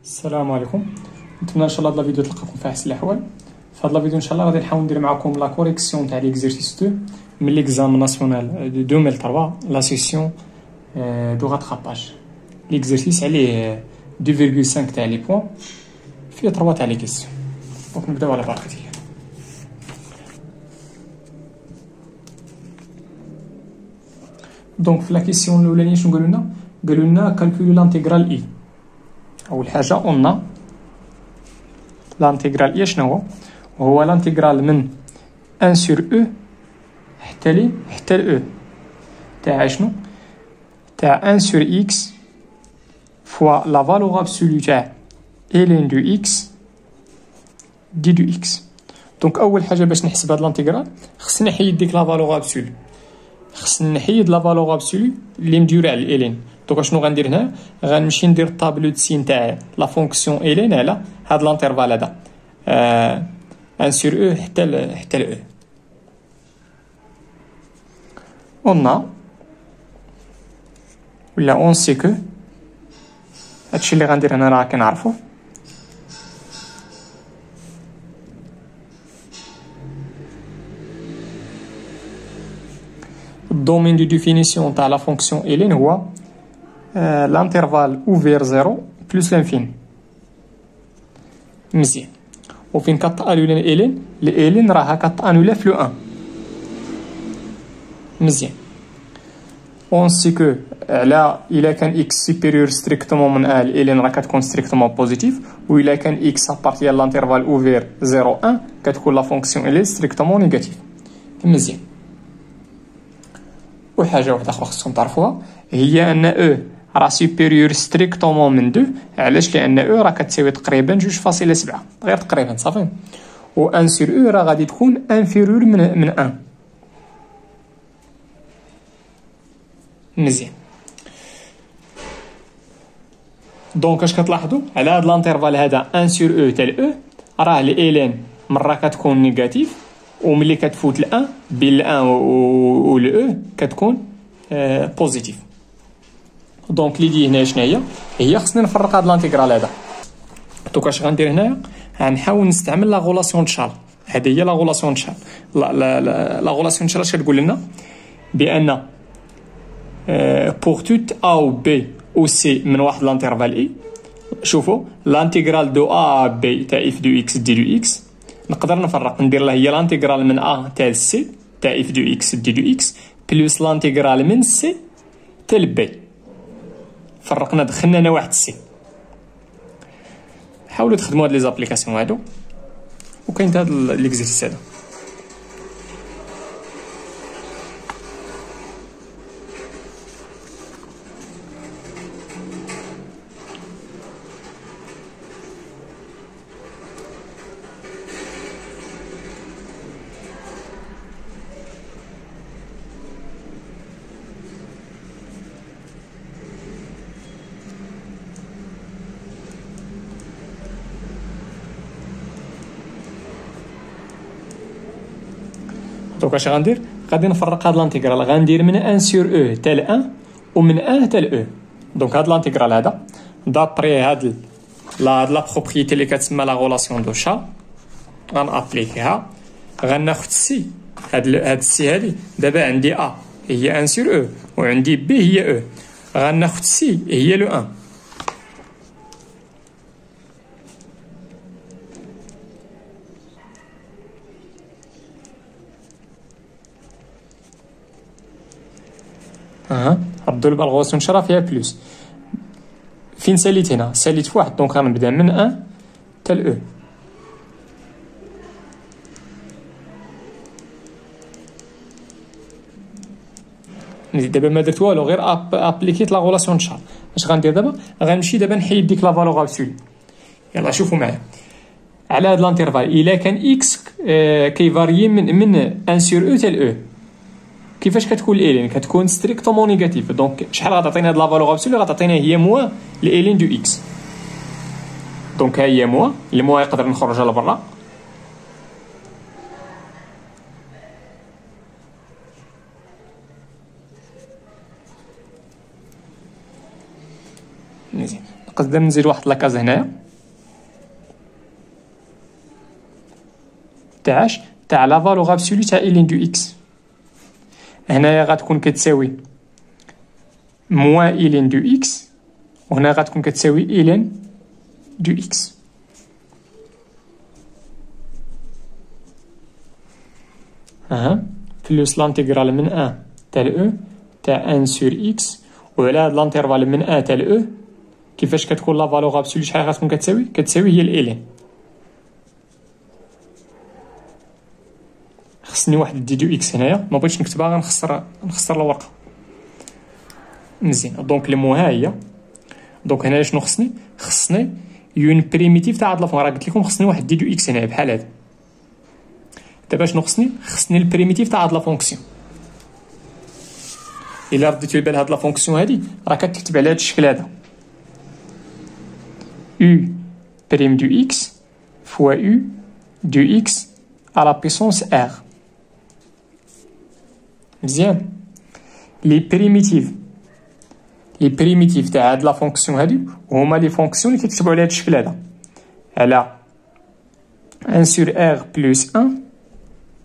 السلام عليكم. نتمنى ان شاء الله هاد لا فيديو تلقاكم فيها احسن الاحوال. في هاد لا فيديو ان شاء الله غادي نحاول ندير معكم لا كوريكسيون تاع ليكزيرسيس 2 من ليكزام ناسيونال دو 2003 لا سيسيون دو راتراباج. ليكزيرسيس عليه 2.5 تاع لي بوين فيه 3 تاع لي كيسيون. دونك نبداو على بركة الله. دونك في لا كيسيون الاولانيه شنو قالوا لنا كالكولي لانتيغرال اي. اول حاجه قلنا لانتيغرال اي شنو هو لانتيغرال من 1 sur او حتى ل او تاع شنو تاع 1 sur x فوا لا فالور ابسولو تاع ln دو x دي دو x. دونك اول حاجه باش نحسب هاد لانتيغرال خصني نحيد ديك لا فالور ابسولو، خصني نحيد لا فالور ابسولو اللي مديوره على ln. دونك شنو غندير هنا؟ غنمشي ندير الطابلو دسين تاع لا فونكسيون ln على هاد لانترفال هذا 1 sur او حتى ل او. قلنا ولا اون سي كو هادشي اللي غندير هنا راه كنعرفو. الدومين دو ديفينيسيون تاع لا فونكسيون ln هو l'intervalle ouvert 0 plus l'infini. مزيان. وفين كتانولي لn راها كتانولي في لو 1. مزيان. اون سي كو على الا كان x سوبيريور ستريكتومون من ln راه كتكون ستريكتومون بوزيتيف، و الا كان x ابارتي لانترفال اوفير 0 1 كتكون لا فونكسيون ln ستريكتومون نيجاتيف. مزيان. وحاجه واحده اخرى خصكم تعرفوها هي ان او راه سوبيريور ستريكتومون من 2. علاش؟ لان او راه كتساوي تقريبا 2.7 غير تقريبا صافي، و 1 سور او راه غادي تكون انفيريور من 1. مزيان. دونك اش كتلاحظوا على هاد لانترفال هذا 1 سور او تاع او راه لn مره كتكون نيجاتيف، وملي كتفوت ل 1 بين ل 1 و ل او كتكون بوزيتيف. دونك ليدي هنا شنو هي خصني نفرق هاد لانتيغرال هذا. دونك اش غندير هنايا؟ غنحاول نستعمل لا غولاسيون تشارل. هذه هي لا غولاسيون تشارل. لا غولاسيون تشارل اش كتقول لنا؟ بان بور توت ا و بي و سي من واحد لانترفال اي. شوفوا لانتيغرال دو ا بي تاع اف دو اكس دي دو اكس نقدر نفرق ندير لها هي لانتيغرال من ا تاع سي تاع اف دو اكس دي دو اكس بلس لانتيغرال من سي تاع بي. فرقنا دخلنا انا واحد سي. حاولوا تخدموا هاد لي زابليكاسيون هادو وكاين هاد ليكزيرسيس هذا. دونك اش غندير؟ غادي نفرق هاد لانتيغرال، غندير من 1 سور او حتى ل 1 ومن 1 حتى ل او. دونك هاد لانتيغرال هذا دابري هاد لا بروبريتي اللي كتسمى لا غولاسيون دو شا غنابليكيها. غناخد سي هاد السي هادي دابا عندي ا هي 1 سور او وعندي بي هي او. غناخد سي هي لو 1. ردوا البال غوسون شرا فيها بلوس. فين ساليت هنا؟ ساليت في واحد. دونك غنبدا من 1 حتى ل او. دابا ما درت والو غير ابليكيت لا غولاسيون شار. اش غندير دابا؟ غنمشي دابا نحيد ديك لا فالور ابسولو. يلا شوفوا معايا على هاد لانترفال الا كان اكس كيفاريي من 1 سور او حتى ل او. كيفاش كتكون ln؟ كتكون ستريكتومون نيجاتيف. دونك شحال غتعطينا هاد لا فالور ابسولو؟ غتعطينا هي موان ln دو اكس. دونك ها هي موان، الموان يقدر نخرجها لبرا. مزيان. نقدر نزيد واحد لاكاز هنايا تاع لا فالور ابسولي تاع إلين دو إكس. هنايا غتكون كتساوي موان إلين دو إكس، وهنا غتكون كتساوي إلين دو إكس. بلوس لانتيغرال من 1 تاع أو تاع 1 سور إكس، وعلى هاد لانترفال من 1 تاع أو كيفاش كتكون لا فالور ابسولي شحال غتكون كتساوي هي الإلين. خصني واحد دي دو إكس هنايا، ما بغيتش نكتبها غنخسر الورقة مزيان. دونك المو ها هي. دونك هنايا شنو خصني يون بريميتيف تاع هاد لافون. راه قلت لكم خصني واحد دي دو إكس هنايا بحال هذا. دابا شنو خصني البريميتيف تاع هاد لا فونكسيون. الا رديتو البال هاد لا فونكسيون هادي راه كتكتب على هاد الشكل هذا u prime du x fois u du x à la puissance r. مزيان. لي بريميتيف تاع هاد لا فونكسيون هادي هما لي فونكسيون اللي كيكتبوا على هاد الشكل هذا على 1 sur r plus 1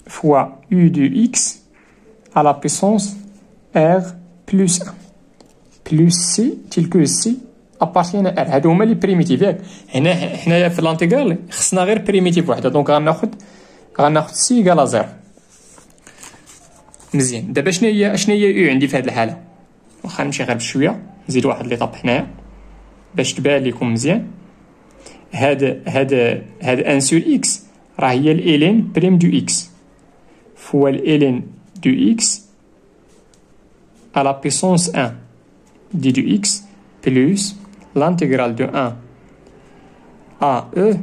fois u du x à la puissance r plus 1 plus c tel que c appartient à r. هادو هما لي بريميتيف ياك. حنايا في الانتيغرال خصنا غير بريميتيف وحده، دونك غناخد سي ايكال زيرو. مزيان. دابا شنو هي او عندي في هاد الحاله؟ واخا نمشي غير بشويه نزيد واحد لي طاب حنايا باش تبان لكم مزيان. هاد 1 سور اكس راه هي الالين بريم دو اكس فوا الالين دو اكس à la puissance 1 d du x plus l'intégrale de 1 à e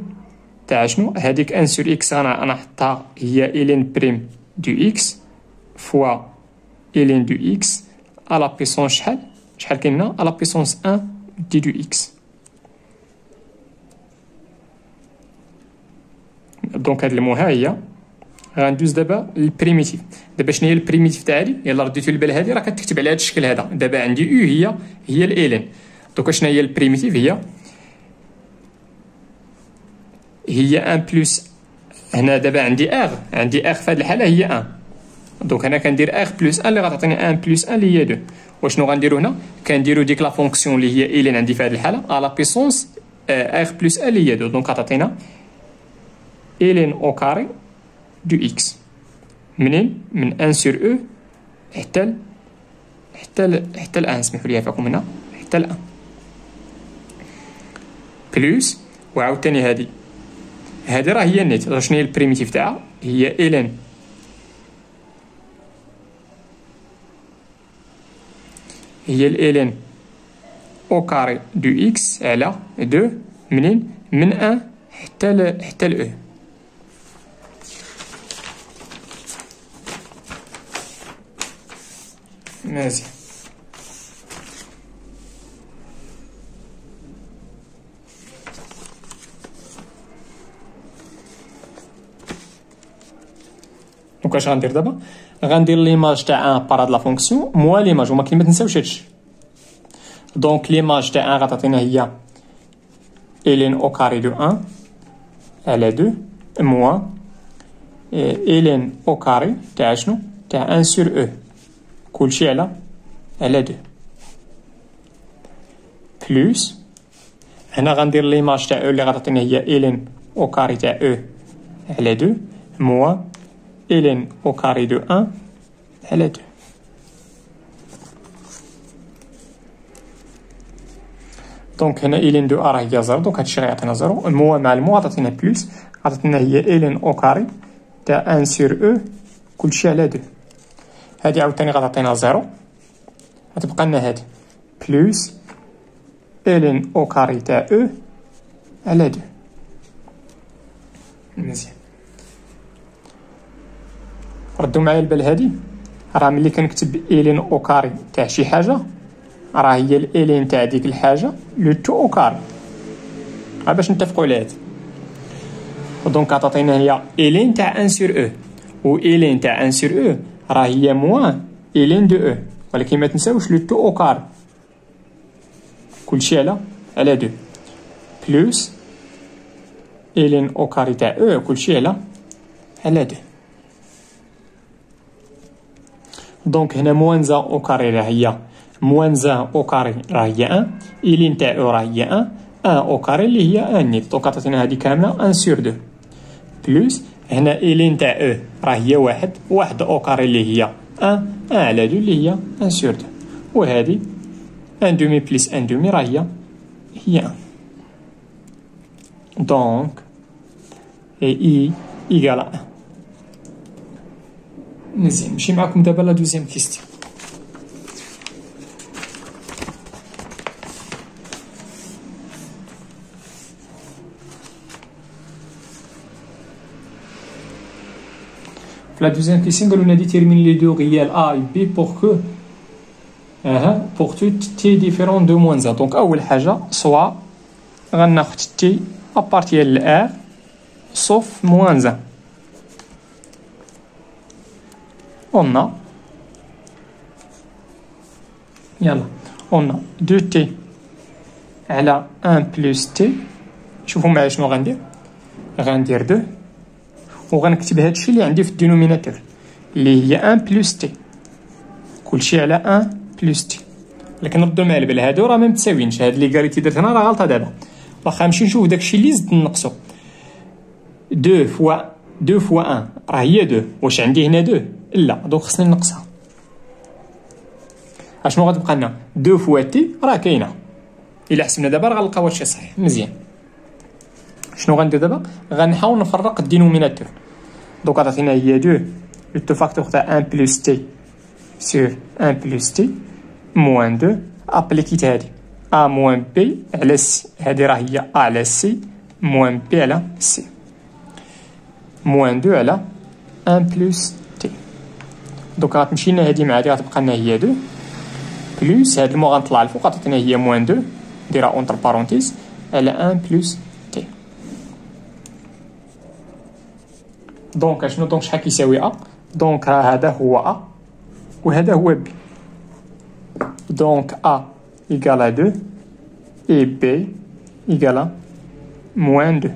تاع شنو هذيك 1 sur x غنحطها هي إلين بريم دو x فوا إلين دو x à la puissance شحال كاينه à la puissance 1 d du x. دونك هاد المو ها هي. غندوز دابا للبريميتيف. دابا شنو هي البريميتيف تاعي؟ يلا رديتو البال هادي راه كتكتب على هاد الشكل هذا. دابا عندي او هي الالين. دوكا شنو هي البريميتيف؟ هي 1 بلس. هنا دابا عندي ار في هاد الحاله هي 1. دونك انا كندير ار بلس 1 اللي غتعطيني 1 بلس 1 اللي هي 2. وشنو غنديرو هنا؟ كنديرو ديك لا فونكسيون اللي هي الين عندي في هاد الحاله على بيسونس ار بلس 1 اللي هي 2. دونك غتعطينا الين او كاري دو إكس. منين؟ من 1 sur E حتى ل 1. سمحوا لي عفاكم هنا حتى ل 1 بلوس. وعاوتاني هادي راه هي النيت. شنو هي البريميتيف تاعها؟ هي إلين الإلين أو كاري دو إكس على 2 منين؟ من 1 حتى ل E. مزيان. دونك اش غندير دابا؟ غندير ليماج تاع 1 بار هاد لا فونكسيون موا ليماج، وما كاين ما تنساوش هادشي. دونك ليماج تاع 1 غتعطينا هي إلين او كاري دو 1 على 2 موا إلين او كاري تاع شنو؟ تاع 1 sur E كلشي على 2 بلوس. هنا غندير ليماج تاع او اللي غتعطينا هي إلين او كاري تاع او على 2 موا إلين او كاري دو 1 على 2. دونك هنا إلين دو ا راه هي 0، دونك هادشي غيعطينا 0 موا مع الموا غتعطينا بلوس، غتعطينا هي إلين او كاري تاع 1 sur او كلشي على 2. هادي عاوتاني غتعطينا 0، غتبقى لنا هادي بلوس إلين او كاري تاع او على 2. مزيان. ردو معايا البال هادي، راه ملي كنكتب إلين او كاري تاع شي حاجه راه هي الإلين تاع ديك الحاجه لو تو او كاري، باش نتفقوا على هادي. دونك عطاتينا هي إلين تاع 1 sur او، و إلين تاع 1 sur او راه هي موان إلين دو او، ولكن ما تنساوش لو تو او كاري كلشي على 2. بلوس إلين أو كاري تاع أو كلشي على 2. دونك هنا موان زا أو كاري راه هي موان زا أو كاري راه هي 1 إلين تاع أو راه هي 1 أو كاري اللي هي 1 نيت. دونك عطاتنا هادي كاملة 1 سور 2 بلوس هنا إلين تاع أو راه هي 1 أو كاري اللي هي 1 على 2 اللي هي 1 سور 2 وهادي 1 دومي بلس 1 دومي راه هي 1. دونك اي إيكال 1. مزيان نمشي معاكم دابا لا دوزيام كيستيون. La deuxième question, on a déterminé les deux réels A et B pour que pour tout t différent de moins 1. Donc, أول حاجة soit غناخد t à partir de R sauf moins 1. On a يلا on a 2t على 1 plus t. شوفوا معايا شنو غندير 2 وغنكتب هادشي اللي عندي في الدينوميناتور اللي هي 1 بلس تي كلشي على 1 بلس تي. لكن ردوا معايا البال هادو راه ما متساويينش. هاد ليغاليتي درت هنا راه غلطه. دابا واخا نمشي نشوف داكشي اللي زدت نقصو 2 فوا 1 راه هي 2. واش عندي هنا 2؟ لا دونك خصني نقصها. اشنو غتبقى لنا 2 فوا تي راه كاينه. الا حسبنا دابا راه غنلقاو هادشي صحيح. مزيان شنو غندير دابا؟ غنحاول نفرق الدينوميناتور. دونك عطاتينا هي 2 لو فاكتور تاع 1 بلس تي سور 1 بلس تي موان 2 ابليكيت هادي ا موان بي على سي. هادي راه هي ا على سي موان بي على سي موان 2 على 1 بلس تي. دونك غتمشي لنا هادي مع هادي غتبقى لنا هي 2 بلس هاد المو غنطلع الفوق عطاتنا هي موان 2 ديرها اونتر بارونتيز على 1 بلس تي. دونك شنو دونك شحال كيساوي ا؟ دونك راه هذا هو ا وهذا هو بي. دونك ا إيكال 2 et B إيكال موان 2.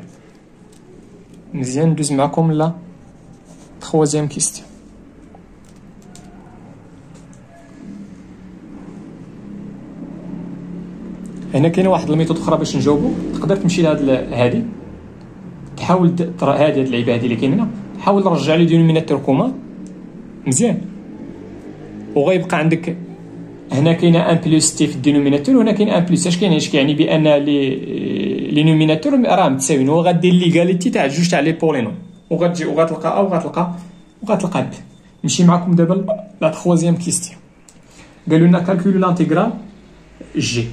مزيان ندوز معكم لا troisième question. هنا كاينه واحد الميثود اخرى باش نجاوبو. تقدر تمشي لهاد هادي تحاول هاد اللعيبه هادي اللي كاين هنا حاول ترجع لي دينوميناتور كومان مزيان وغيبقى عندك هنا كاينه 1 بلس تي في الدينوميناتور وهنا كاين 1 بلس. اش كيعني بان لي نوميناتور راه متساويين وغادير ليغاليتي تاع جوج تاع لي بولينوم وغتجي وغتلقى ا وغتلقى ب. نمشي معكم دابا لا troisième كيستيون. قالوا لنا كالكولي لانتيغرال جي.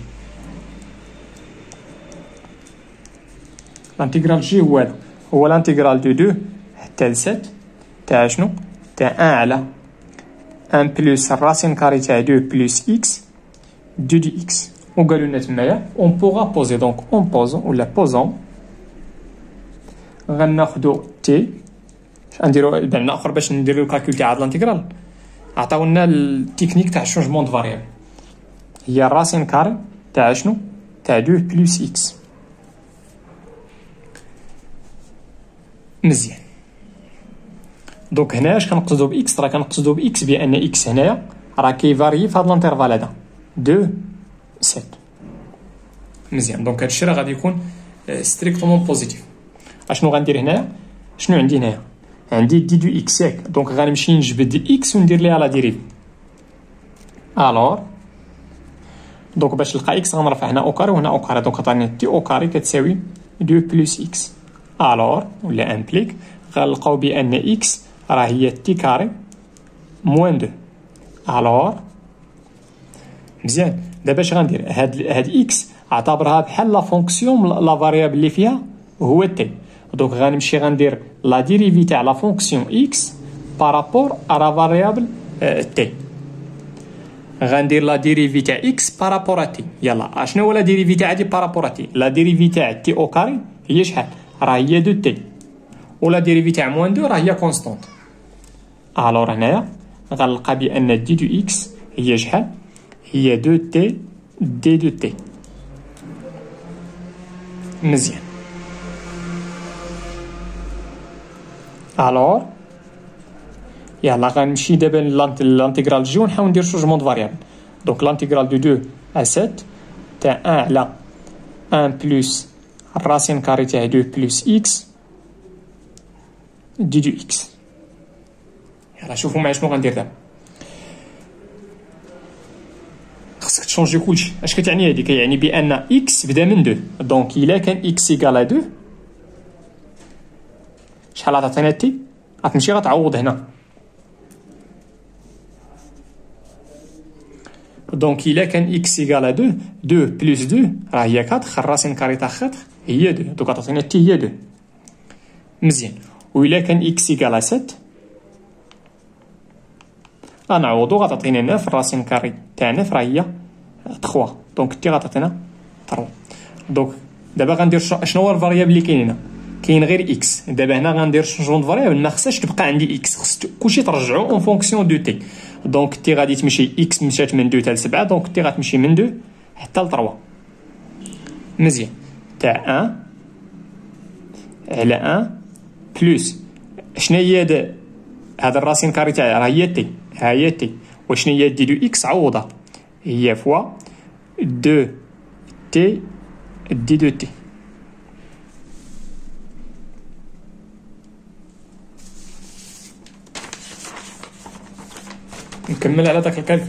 لانتيغرال جي هو لانتيغرال دو 2 حتى ل 7 تاع شنو تاع 1 على 1 بلس الراسين كاري تاع 2 بلس اكس 2 دي اكس. وقالوا لنا تمايا اون بوغا بوزي. دونك اون بوزون ولا بوزون غناخدو تي غنديرو بمعنى اخر باش نديرو الكالكول تاع هاد لانتيغرال. عطاونا التكنيك تاع شونجمون دو فاريابل هي الراسين كاري تاع شنو تاع 2 بلس اكس. مزيان دونك هنا اش كنقصدو باكس؟ راه كنقصدو باكس بان اكس هنايا راه كيفاريي في هاد الانترفال هذا 2 7. مزيان دونك هادشي راه غادي يكون ستريكتومون بوزيتيف. اشنو غندير هنايا؟ شنو عندي هنايا؟ عندي دي دو اكس ياك. دونك غنمشي نجبد اكس وندير ليها لا ديريف. الوغ دونك باش نلقى اكس غنرفع هنا او كاري وهنا او كاري. دونك عطاني تي او كاري كتساوي 2 بلس اكس. الوغ ولا امبليك غنلقاو بان اكس راه هي تي كاري موان 2. الوغ مزيان دابا اش غندير؟ هاد اكس اعتبرها بحال لا فونكسيون لا فاريابل اللي فيها هو تي. دونك غنمشي غندير لا ديريفي تاع لا فونكسيون اكس بارابور ا لا فاريابل تي. غندير لا ديريفي تاع اكس بارابور تي. يلا اشنو هو لا ديريفي تاع دي بارابور تي؟ لا ديريفي تاع تي او كاري هي شحال؟ راه هي 2 تي ولا ديريفي تاع موان 2 راه هي كونستانت. الوغ هنايا غنلقى بان دي دو اكس هي شحال؟ هي 2 تي دي 2 تي. مزيان. الوغ يلا غنمشي دابا لانتيغرال جي ونحاول ندير شونجمون دو فاريابل. دونك لانتيغرال دو 2 à 7 تاع 1 على 1 بلس الراسين كاري تاع 2 بلس اكس دو اكس. يلا شوفوا معايا شنو غندير دابا. خاصك تشونجي كلشي. اش كتعني هادي؟ كيعني بان اكس بدا من 2. دونك الا كان اكس ايكال 2 شحال غتعطينا تي؟ غتمشي غتعوض هنا. دونك الا كان اكس ايكال 2 2 بلس 2 راه هي 4 خراسين كاري تاع 4 هي 2. دونك غتعطينا تي هي 2. مزيان. و الا كان اكس ايكال 7 غنعوضو غتعطينا 9 راسين كاري تاع 9 راه هي 3. دونك تي غتعطينا 3. دونك دابا غندير شنو هو الفاريابل اللي كاين هنا؟ كاين غير اكس. دابا هنا غندير شونجمون دو فاريابل ما خصهاش تبقى عندي اكس، خص كلشي ترجعو اون فونكسيون دو تي. دونك تي غادي تمشي اكس مشات من 2 حتى ل 7 دونك تي غتمشي من 2 حتى ل 3. مزيان. تاع 1 على 1 بلس شنو هي هذا الراسين كاري تاعها راه هي تي. ها هي تي. وشنو هي دي دو اكس عوضها هي فوا 2 تي دي دو تي. نكمل على داك الكالكول.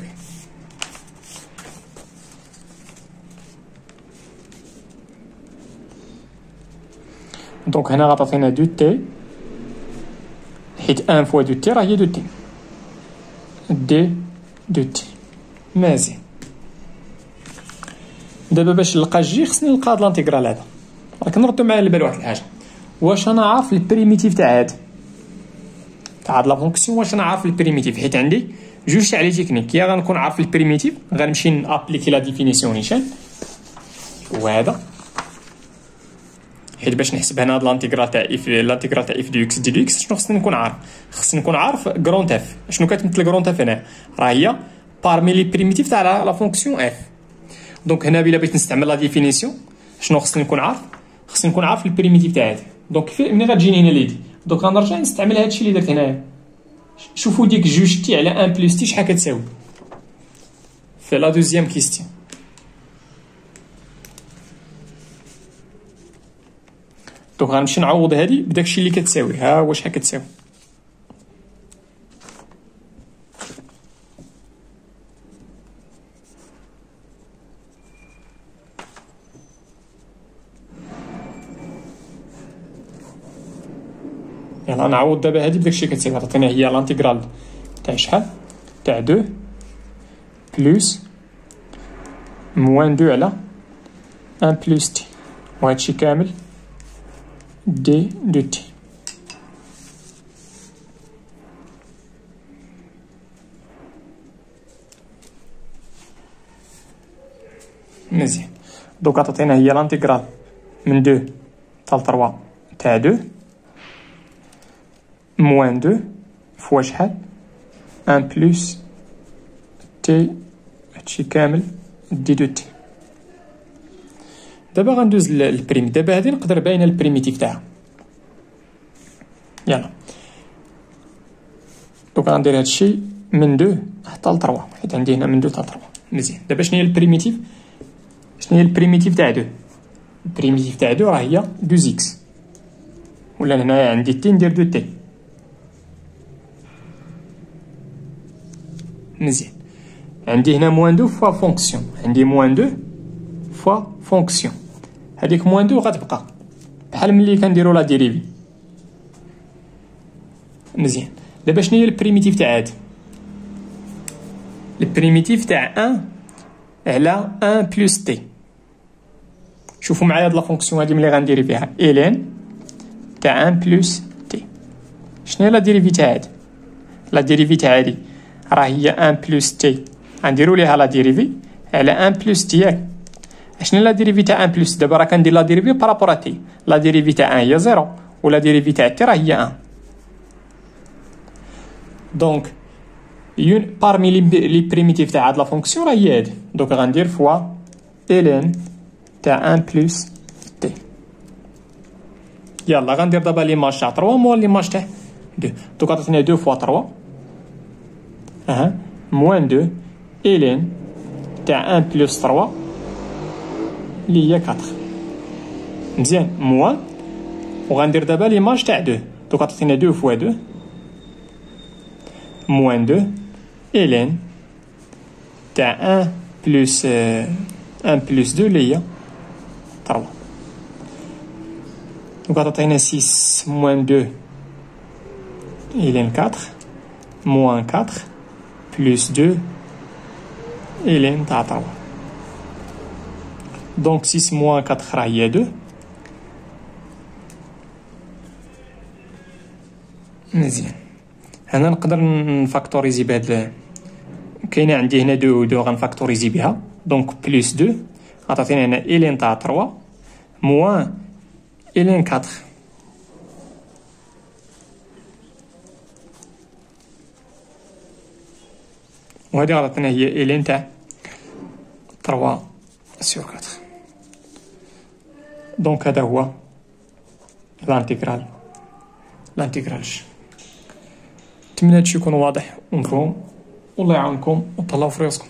دونك هنا غتعطينا 2 تي حيت 1 فوا 2 تي راه هي 2 تي دي 2 تي. مزيان. دابا باش نلقى جي خصني نلقى هاد لانتيغرال هذا. راك نردو معايا للبال واحد الحاجه، واش انا عارف البريميتيف تاع هاد لا فونكسيون؟ واش انا عارف البريميتيف؟ حيت عندي جوج تاع لي تكنيك. يا غنكون عارف البريميتيف غنمشي نابليكي لا ديفينيسيون نيشان وهذا، حيت باش نحسب هنا هاد لانتيغرال تاع اف دو اكس دي دو اكس شنو خصني نكون عارف؟ خصني نكون عارف كرونت اف. شنو كتمثل كرونت اف هنا؟ راه هي بارمي لي بريميتيف تاع لا فونكسيون اف. دونك هنا بلا بغيت نستعمل لا ديفينيسيون شنو خصني نكون عارف؟ خصني نكون عارف البريميتيف تاع هذا. دونك ملي غتجيني هنا ليدي دونك غنرجع نستعمل هادشي اللي درت هنايا. شوفوا ديك جوج تي على 1 بلس تي شحال كتساوي في لا دوزيام كيستيون. دونك غنمشي نعوض هادي بداكشي اللي كتساوي. ها هو شحال كتساوي. يلا نعوض دابا هادي بداكشي اللي كتساوي. عطينا هي لانتيغرال تاع شحال؟ تاع 2 بلس موان 2 على 1 بلس تي وهادشي كامل دي دو تي. مزيان. دوك عطينا هي لانتيغرال من 2 حتى ل 3 تاع 2 موان 2 فوا شحال؟ 1 بلس تي هادشي كامل دي دو تي. دابا غندوز للبريم. دابا هادي نقدر باينه البريميتيف تاعها. يلا دوك غندير هادشي من 2 حتى ل 3 حيت عندي هنا من 2 حتى ل 3. مزيان. دابا شنو هي البريميتيف؟ شنو هي البريميتيف تاع 2؟ البريميتيف تاع 2 راه هي 2 اكس، ولا هنايا عندي تي ندير 2 تي. مزيان. عندي هنا موان 2 فوا فونكسيون. عندي موان 2 فوا فونكسيون. هذيك موان 2 غتبقى بحال ملي كنديرو لا ديريفي. مزيان. دابا شنو هي البريميتيف تاع هادي؟ البريميتيف تاع 1 على 1 بلس تي. شوفوا معايا هاد لا فونكسيون هادي ملي غنديري فيها الين تاع 1 بلس تي. شنو هي لا ديريفي تاع هادي؟ لا ديريفي تاع هادي راه هي 1 بلس تي غنديرو ليها لا ديريفي على 1 بلس تي. ياك شنو لا ديريفي تاع 1 بلس؟ دابا راه كندير لا ديريفي بارابور تي. لا ديريفي تاع 1 هي 0 ولا ديريفي تاع تي راه هي 1. دونك بارمي لي بريميتيف تاع هاد لا فونكسيون راه هي هادي. دونك غندير فوا الين تاع 1 بلس تي. يلا غندير دابا ليماج تاع 3 موان ليماج تاع 2. دوك عطاتنا 2 فوا 3 اها موان 2 الين تاع 1 بلس 3 اللي هي 4 مزيان موان. وغندير دابا ليماج تاع 2 دوك عطاتنا 2 فوا 2 موان 2 الين تاع 1 بلس 1 بلس 2 اللي هي 3. دوك عطاتنا 6 موان 2 الين 4 موان 4 بلس 2 الين تاع 3. دونك 6 موان 4 راه هي 2. مزيان هنا نقدر نفاكتوريزي بهاد كاينه عندي هنا 2 و 2 غنفاكتوريزي بها. دونك بلس 2 عطاتينا هنا الين تاع 3 موان الين 4 وهذه عطاتنا هي الين تاع 3 سور 4. دونك هذا هو الانتيغرال. نتمنى هادشي يكون واضح ومفهوم والله يعاونكم وتهلاو في راسكم.